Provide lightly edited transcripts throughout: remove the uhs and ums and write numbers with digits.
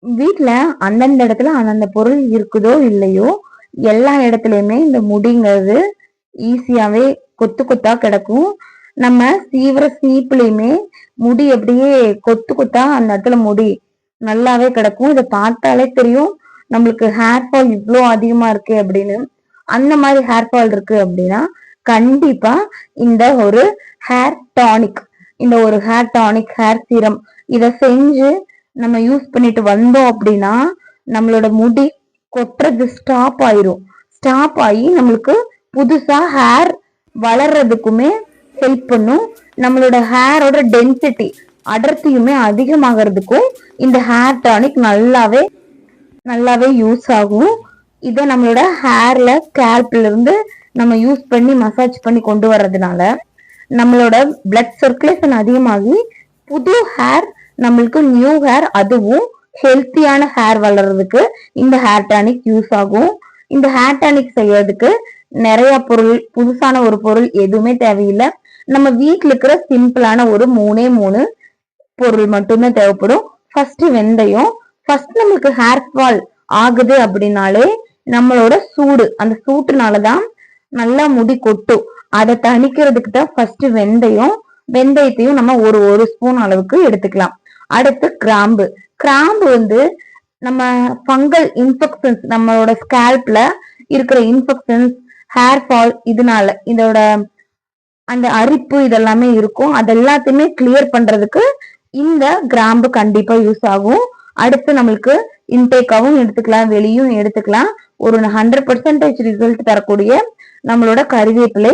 வீட்ல அந்தந்த இடத்துல அந்தந்த பொருள் இருக்குதோ இல்லையோ, எல்லா இடத்துலயுமே இந்த முடிங்கிறது ஈஸியாவே கொத்து கொத்தா கிடக்கும். நம்ம சீவுற சீப்புலயுமே முடி அப்படியே கொத்து கொத்தா அந்த இடத்துல முடி நல்லாவே கிடக்கும். இத பார்த்தாலே தெரியும் நம்மளுக்கு ஹேர் ஃபால் இவ்ளோ அதிகமா இருக்கு அப்படின்னு. அந்த மாதிரி ஹேர் ஃபால் இருக்கு அப்படின்னா கண்டிப்பா இந்த ஒரு ஹேர் டானிக், இந்த ஒரு ஹேர் டானிக், ஹேர் சீரம் இத செஞ்சு நம்ம யூஸ் பண்ணிட்டு வந்தோம் அப்படின்னா நம்மளோட முடி கொட்டுறது ஸ்டாப் ஆயிரும். ஸ்டாப் ஆகி நம்மளுக்கு புதுசா ஹேர் வளர்றதுக்குமே ஹெல்ப் பண்ணும். நம்மளோட ஹேரோட டென்சிட்டி அடர்த்தியுமே அதிகமாகிறதுக்கும் இந்த ஹேர் டானிக் நல்லாவே யூஸ் ஆகும். இதை நம்மளோட ஹேர்ல ஸ்கேல்ப்ல இருந்து நம்ம யூஸ் பண்ணி மசாஜ் பண்ணி கொண்டு வர்றதுனால நம்மளோட பிளட் சர்க்குலேஷன் அதிகமாகி புது ஹேர், நம்மளுக்கு நியூ ஹேர், அதுவும் ஹெல்த்தியான ஹேர் வளர்றதுக்கு இந்த ஹேர் டானிக் யூஸ் ஆகும். இந்த ஹேர் டானிக் செய்யறதுக்கு நிறைய பொருள், புதுசான ஒரு பொருள் எதுவுமே தேவையில்லை. நம்ம வீட்டுல இருக்கிற சிம்பிளான ஒரு 3 பொருள் மட்டும்தான் தேவைப்படும். ஃபர்ஸ்ட் வெந்தயம். ஃபர்ஸ்ட் நம்மளுக்கு ஹேர் ஃபால் ஆகுது அப்படின்னாலே நம்மளோட சூடு, அந்த சூட்டுனாலதான் நல்லா முடி கொட்டும். அதை தணிக்கிறதுக்கு தான் ஃபர்ஸ்ட் வெந்தயம். வெந்தயத்தையும் நம்ம ஒரு ஸ்பூன் அளவுக்கு எடுத்துக்கலாம். அடுத்து கிராம்பு. கிராம்பு வந்து நம்ம ஃபங்கல் இன்ஃபெக்ஷன்ஸ், நம்மளோட ஸ்கேல்ப்ல இருக்கிற இன்ஃபெக்ஷன்ஸ், ஹேர் ஃபால், இதோட அந்த அரிப்பு இதெல்லாமே இருக்கும். அதெல்லாத்தையுமே கிளியர் பண்றதுக்கு இந்த கிராம்பு கண்டிப்பா யூஸ் ஆகும். அடுத்து நம்மளுக்கு இன்டேக்காவும் எடுத்துக்கலாம், வெளியும் எடுத்துக்கலாம். ஒரு 100% ரிசல்ட் தரக்கூடிய நம்மளோட கறிவேப்பிலை,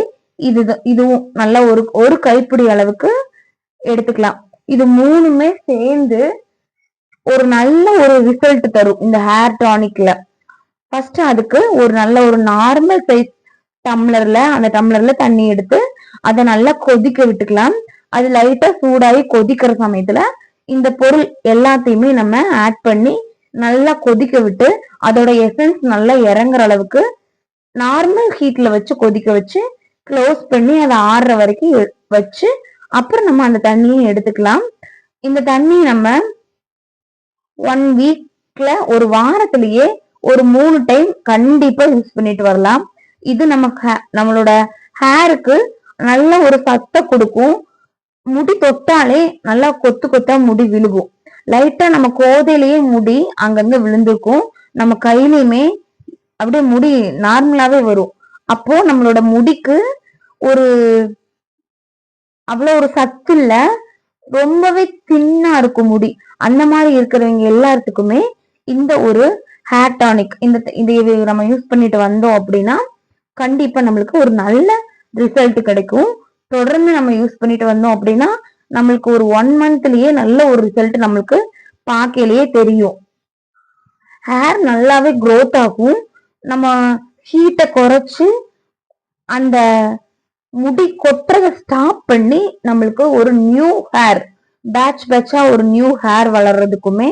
இதுவும் நல்ல ஒரு கைப்பிடி அளவுக்கு எடுத்துக்கலாம். இது மூணுமே சேர்ந்து ஒரு நல்ல ஒரு ரிசல்ட் தரும் இந்த ஹேர் டானிக்ல. ஃபர்ஸ்ட் அதுக்கு ஒரு நல்ல ஒரு நார்மல் சைஸ் டம்ளர்ல, அந்த டம்ளர்ல தண்ணி எடுத்து அதை நல்லா கொதிக்க விட்டுக்கலாம். அது லைட்டா சூடாகி கொதிக்கிற சமயத்துல இந்த பொருள் எல்லாத்தையுமே நம்ம ஆட் பண்ணி நல்லா கொதிக்க விட்டு அதோட எசன்ஸ் நல்லா இறங்குற அளவுக்கு நார்மல் ஹீட்ல வச்சு கொதிக்க வச்சு க்ளோஸ் பண்ணி அதை ஆறுற வரைக்கும் வச்சு அப்புறம் நம்ம அந்த தண்ணியை எடுத்துக்கலாம். இந்த தண்ணி நம்ம 1 வீக்ல, ஒரு வாரத்திலேயே ஒரு 3 டைம் கண்டிப்பா யூஸ் பண்ணிட்டு வரலாம். இது நம்மளோட ஹேருக்கு நல்ல ஒரு சத்தை கொடுக்கும். முடி தொட்டாலே நல்லா கொத்து கொத்தா முடி விழுகும். லைட்டா நம்ம கோதையிலேயே முடி அங்கங்க விழுந்திருக்கும். நம்ம கையிலயுமே அப்படியே முடி நார்மலாவே வரும். அப்போ நம்மளோட முடிக்கு ஒரு அவ்வளவு ஒரு சத்து இல்ல, ரொம்பவே தின்னா இருக்கும் முடி. அந்த மாதிரி இருக்கிறவங்க எல்லாத்துக்குமே இந்த ஒரு ஹேர் டானிக் இதை நம்ம யூஸ் பண்ணிட்டு வந்தோம் அப்படின்னா கண்டிப்பா நம்மளுக்கு ஒரு நல்ல ரிசல்ட் கிடைக்கும். தொடர்ந்து நம்ம யூஸ் பண்ணிட்டு வந்தோம் அப்படின்னா நம்மளுக்கு ஒரு 1 மந்த்லயே நல்ல ஒரு ரிசல்ட் நம்மளுக்கு பார்க்கலையே தெரியும். ஹேர் நல்லாவே க்ரோத் ஆகும். நம்ம ஹீட்டை குறைச்சு அந்த முடி கொட்டுறதை ஸ்டாப் பண்ணி நம்மளுக்கு ஒரு நியூ ஹேர், பேட்சா ஒரு நியூ ஹேர் வளர்றதுக்குமே,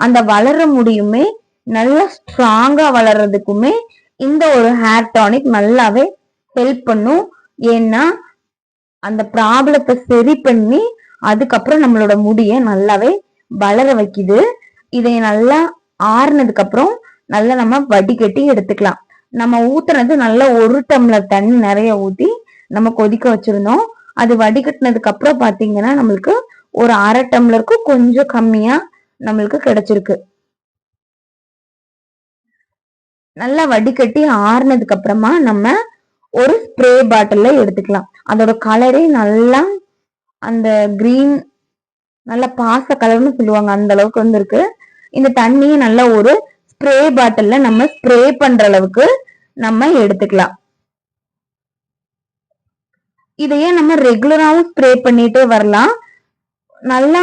அந்த வளர முடியுமே நல்லா ஸ்ட்ராங்கா வளர்றதுக்குமே இந்த ஒரு ஹேர் டானிக் நல்லாவே ஹெல்ப் பண்ணும். ஏன்னா அந்த ப்ராப்ளத்தை சரி பண்ணி அதுக்கப்புறம் நம்மளோட முடிய நல்லாவே வளர வைக்குது. இதை நல்லா ஆறுனதுக்கு அப்புறம் நல்லா நம்ம வடிகட்டி எடுத்துக்கலாம். நம்ம ஊத்துனது நல்லா 1 டம்ளர் தண்ணி நிறைய ஊத்தி நம்ம கொதிக்க வச்சிருந்தோம். அது வடிகட்டினதுக்கு அப்புறம் பாத்தீங்கன்னா நம்மளுக்கு ஒரு 1/2 டம்ளருக்கு கொஞ்சம் கம்மியா நம்மளுக்கு கிடைச்சிருக்கு. நல்லா வடிகட்டி ஆறுனதுக்கு அப்புறமா நம்ம ஒரு ஸ்ப்ரே பாட்டில்ல எடுத்துக்கலாம். அதோட கலரே நல்லா அந்த கிரீன், நல்ல பாச கலர்னு சொல்லுவாங்க, அந்த அளவுக்கு வந்து இருக்கு. இந்த தண்ணியை நல்லா ஒரு ஸ்ப்ரே பாட்டில்ல நம்ம ஸ்ப்ரே பண்ற அளவுக்கு நம்ம எடுத்துக்கலாம். இதையே நம்ம ரெகுலராவும் ஸ்ப்ரே பண்ணிட்டே வரலாம். நல்லா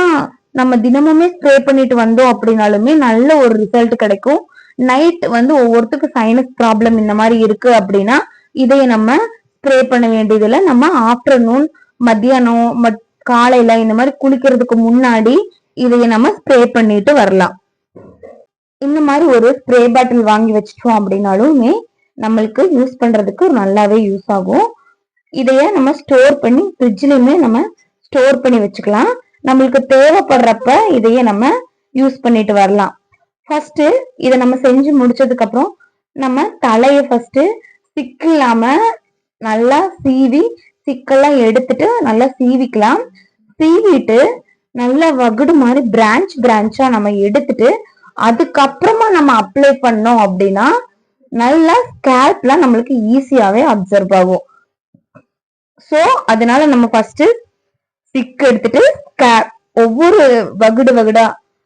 நம்ம தினமுமே ஸ்ப்ரே பண்ணிட்டு வந்தோம் அப்படின்னாலுமே நல்ல ஒரு ரிசல்ட் கிடைக்கும். நைட் வந்து ஒவ்வொருத்துக்கு சைனஸ் ப்ராப்ளம் இந்த மாதிரி இருக்கு அப்படின்னா இதைய நம்ம ஸ்ப்ரே பண்ண வேண்டியதுல நம்ம ஆஃப்டர்நூன், மத்தியானம், காலையில இந்த மாதிரி குளிக்கிறதுக்கு முன்னாடி இதைய நம்ம ஸ்ப்ரே பண்ணிட்டு வரலாம். இந்த மாதிரி ஒரு ஸ்ப்ரே பாட்டில் வாங்கி வச்சிட்டோம் அப்படின்னாலுமே நம்மளுக்கு யூஸ் பண்றதுக்கு நல்லாவே யூஸ் ஆகும். இதைய நம்ம ஸ்டோர் பண்ணி ஃப்ரிட்ஜ்லயுமே நம்ம ஸ்டோர் பண்ணி வச்சுக்கலாம். நம்மளுக்கு தேவைப்படுறப்ப இதைய நம்ம யூஸ் பண்ணிட்டு வரலாம். ஃபர்ஸ்ட் இதை நம்ம செஞ்சு முடிச்சதுக்கு அப்புறம் நம்ம தலைய ஃபர்ஸ்ட் சிக்கு இல்லாம நல்லா சீவி சிக்கெல்லாம் எடுத்துட்டு நல்லா சீவிக்கலாம். சீவிட்டு நல்லா வகுடு மாதிரி பிரான்ச்சா நம்ம எடுத்துட்டு அதுக்கப்புறமா நம்ம அப்ளை பண்ணோம் அப்படின்னா நல்லா ஸ்கேல்ப்ல நம்மளுக்கு ஈஸியாவே அப்சர்வ் ஆகும். சோ அதனால நம்ம ஃபர்ஸ்ட் சிக் எடுத்துட்டு ஒவ்வொரு வகுடா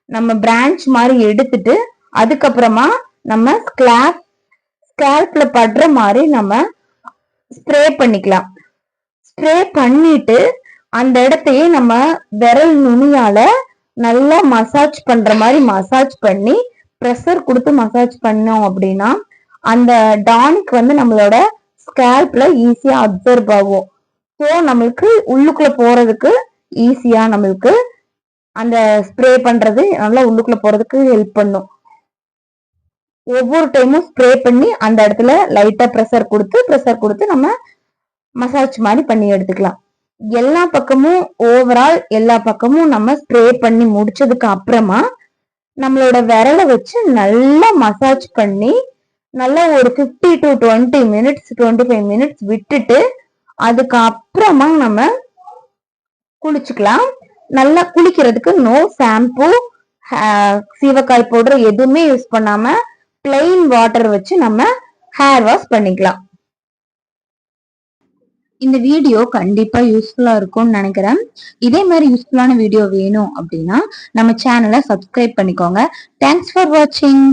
நம்ம பிரான்ச் மாதிரி எடுத்துட்டு அதுக்கப்புறமா நம்ம ஸ்கேல்ப்ல படுற மாதிரி நம்ம ஸ்ப்ரே பண்ணிக்கலாம். ஸ்ப்ரே பண்ணிட்டு அந்த இடத்தையே நம்ம விரல் நுனியால நல்லா மசாஜ் பண்ற மாதிரி மசாஜ் பண்ணி ப்ரெஷர் கொடுத்து மசாஜ் பண்ணோம் அப்படின்னா அந்த டானிக் வந்து நம்மளோட ஸ்கேல்ப்ல ஈஸியா அப்சர்வ் ஆகும். ஸோ நம்மளுக்கு உள்ளுக்குள்ள போறதுக்கு ஈஸியா நம்மளுக்கு அந்த ஸ்ப்ரே பண்றது நல்லா உள்ளுக்குள்ள போறதுக்கு ஹெல்ப் பண்ணும். ஒவ்வொரு டைமும் ஸ்ப்ரே பண்ணி அந்த இடத்துல லைட்டா ப்ரெஷர் கொடுத்து நம்ம மசாஜ் மாதிரி பண்ணி எடுத்துக்கலாம். எல்லா பக்கமும் ஓவரால் எல்லா பக்கமும் நம்ம ஸ்ப்ரே பண்ணி முடிச்சதுக்கு அப்புறமா நம்மளோட விரலை வச்சு நல்லா மசாஜ் பண்ணி நல்லா ஒரு 50 to 20 மினிட்ஸ் 25 மினிட்ஸ் விட்டுட்டு அதுக்கு அப்புறமா நம்ம குளிச்சுக்கலாம். நல்லா குளிக்கிறதுக்கு நோ ஷாம்பு சீவக்காய் பவுடர் எதுவுமே யூஸ் பண்ணாம பிளெயின் வாட்டர் வச்சு நம்ம ஹேர் வாஷ் பண்ணிக்கலாம். இந்த வீடியோ கண்டிப்பா யூஸ்ஃபுல்லா இருக்கும்னு நினைக்கிறேன். இதே மாதிரி யூஸ்ஃபுல்லான வீடியோ வேணும் அப்படின்னா நம்ம சேனலை சப்ஸ்கிரைப் பண்ணிக்கோங்க. தேங்க்ஸ் ஃபார் வாட்சிங்.